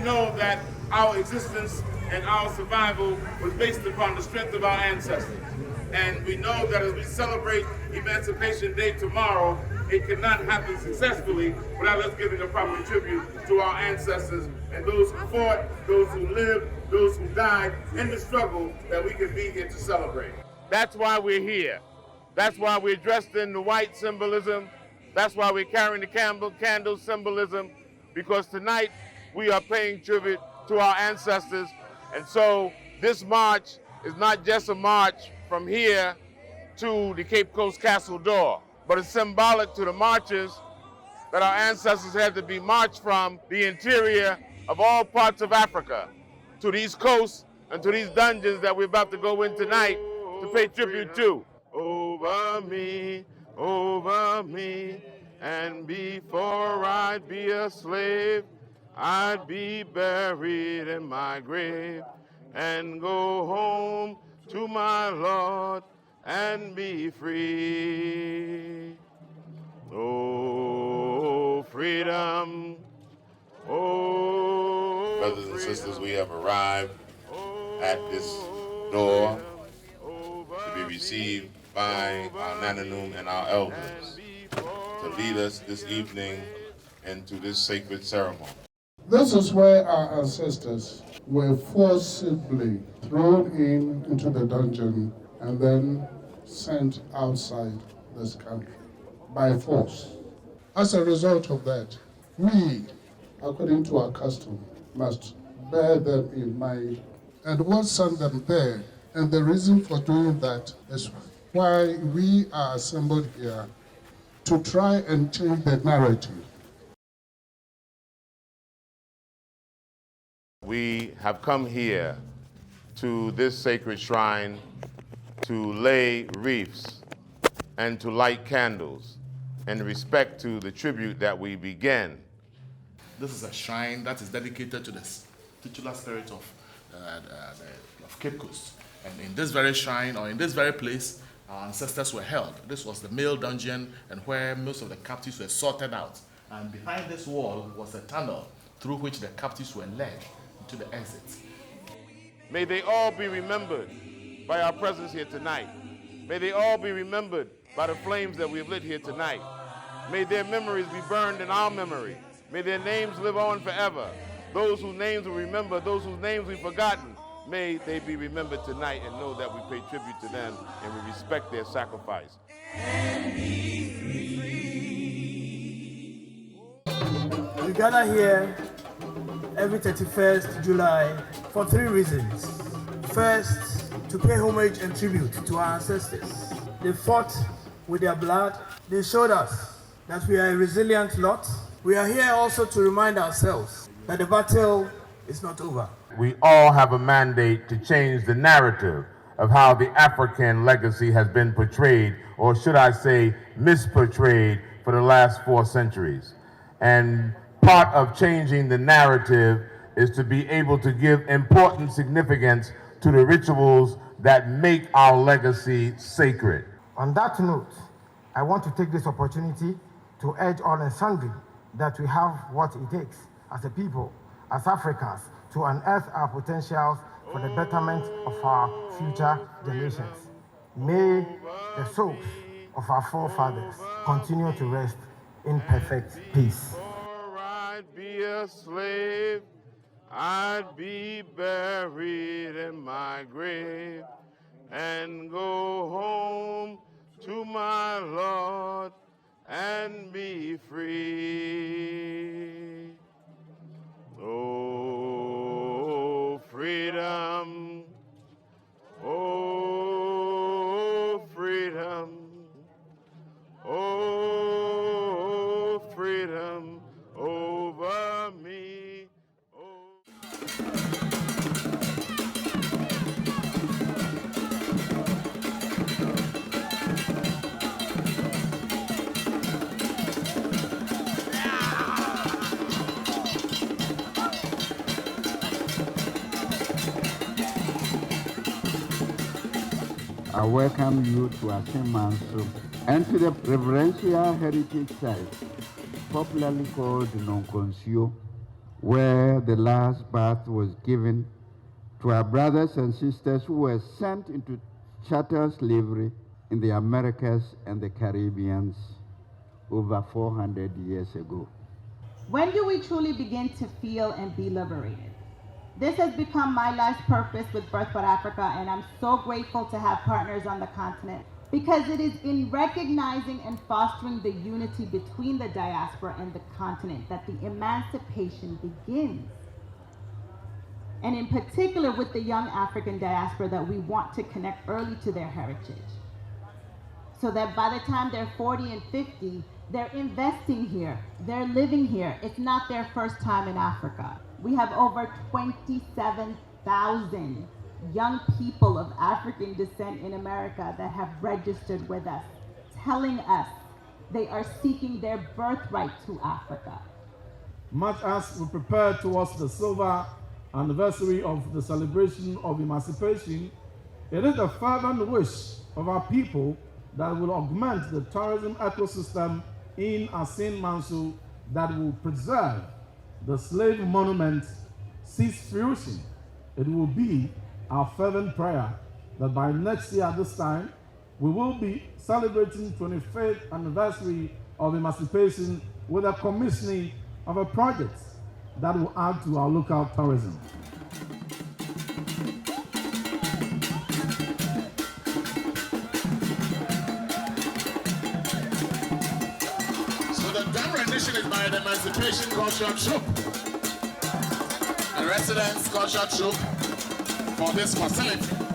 know that our existence and our survival was based upon the strength of our ancestors. And we know that as we celebrate Emancipation Day tomorrow, it cannot happen successfully without us giving a proper tribute to our ancestors and those who fought, those who lived, those who died in the struggle that we can be here to celebrate. That's why we're here. That's why we're dressed in the white symbolism. That's why we're carrying the candle symbolism, because tonight we are paying tribute to our ancestors. And so this march is not just a march from here to the Cape Coast Castle door, but it's symbolic to the marches that our ancestors had to be marched from the interior of all parts of Africa to the East Coast and to these dungeons that we're about to go in tonight to pay tribute to. Over me, and before I'd be a slave, I'd be buried in my grave and go home to my Lord and be free. Oh, freedom. Oh, brothers and sisters, we have arrived at this door to be received by our Nananum and our elders to lead us this evening into this sacred ceremony. This is where our ancestors were forcibly thrown into the dungeon and then sent outside this country by force. As a result of that, we, according to our custom, must bear them in mind and what sent them there. And the reason for doing that is why we are assembled here, to try and change the narrative. We have come here to this sacred shrine to lay wreaths and to light candles in respect to the tribute that we began. This is a shrine that is dedicated to the titular spirit of Cape Coast. And in this very shrine, or in this very place, our ancestors were held. This was the male dungeon and where most of the captives were sorted out. And behind this wall was a tunnel through which the captives were led to the exit. May they all be remembered by our presence here tonight. May they all be remembered by the flames that we've lit here tonight. May their memories be burned in our memory. May their names live on forever. Those whose names we remember, those whose names we've forgotten, may they be remembered tonight and know that we pay tribute to them and we respect their sacrifice. We gather here every 31st July for three reasons. First, to pay homage and tribute to our ancestors. They fought with their blood. They showed us that we are a resilient lot. We are here also to remind ourselves that the battle is not over. We all have a mandate to change the narrative of how the African legacy has been portrayed, or should I say misportrayed, for the last 4 centuries. And part of changing the narrative is to be able to give important significance to the rituals that make our legacy sacred. On that note, I want to take this opportunity to urge all and sundry that we have what it takes as a people, as Africans, to unearth our potentials for the betterment of our future generations. May the souls of our forefathers continue to rest in perfect peace. I'd be a slave, I'd be buried in my grave and go home to my Lord and be free. Oh, freedom. Oh, freedom. Oh, freedom over me. Oh. I welcome you to Assin Manson and to the reverential heritage site, popularly called Nonkonsio, where the last bath was given to our brothers and sisters who were sent into chattel slavery in the Americas and the Caribbean over 400 years ago. When do we truly begin to feel and be liberated? This has become my life's purpose with Birthright Africa, and I'm so grateful to have partners on the continent, because it is in recognizing and fostering the unity between the diaspora and the continent that the emancipation begins. And in particular with the young African diaspora, that we want to connect early to their heritage, so that by the time they're 40 and 50, they're investing here, they're living here. It's not their first time in Africa. We have over 27,000 young people of African descent in America that have registered with us, telling us they are seeking their birthright to Africa. Much as we prepare towards the silver anniversary of the celebration of emancipation, it is the fervent wish of our people that will augment the tourism ecosystem in Assin Manso, that will preserve the slave monument cease fruition. It will be our fervent prayer that by next year at this time, we will be celebrating 25th anniversary of emancipation with a commissioning of a project that will add to our local tourism. So the drum rendition is by the Emancipation Cultural Troupe. The residents cultural troupe for this facility.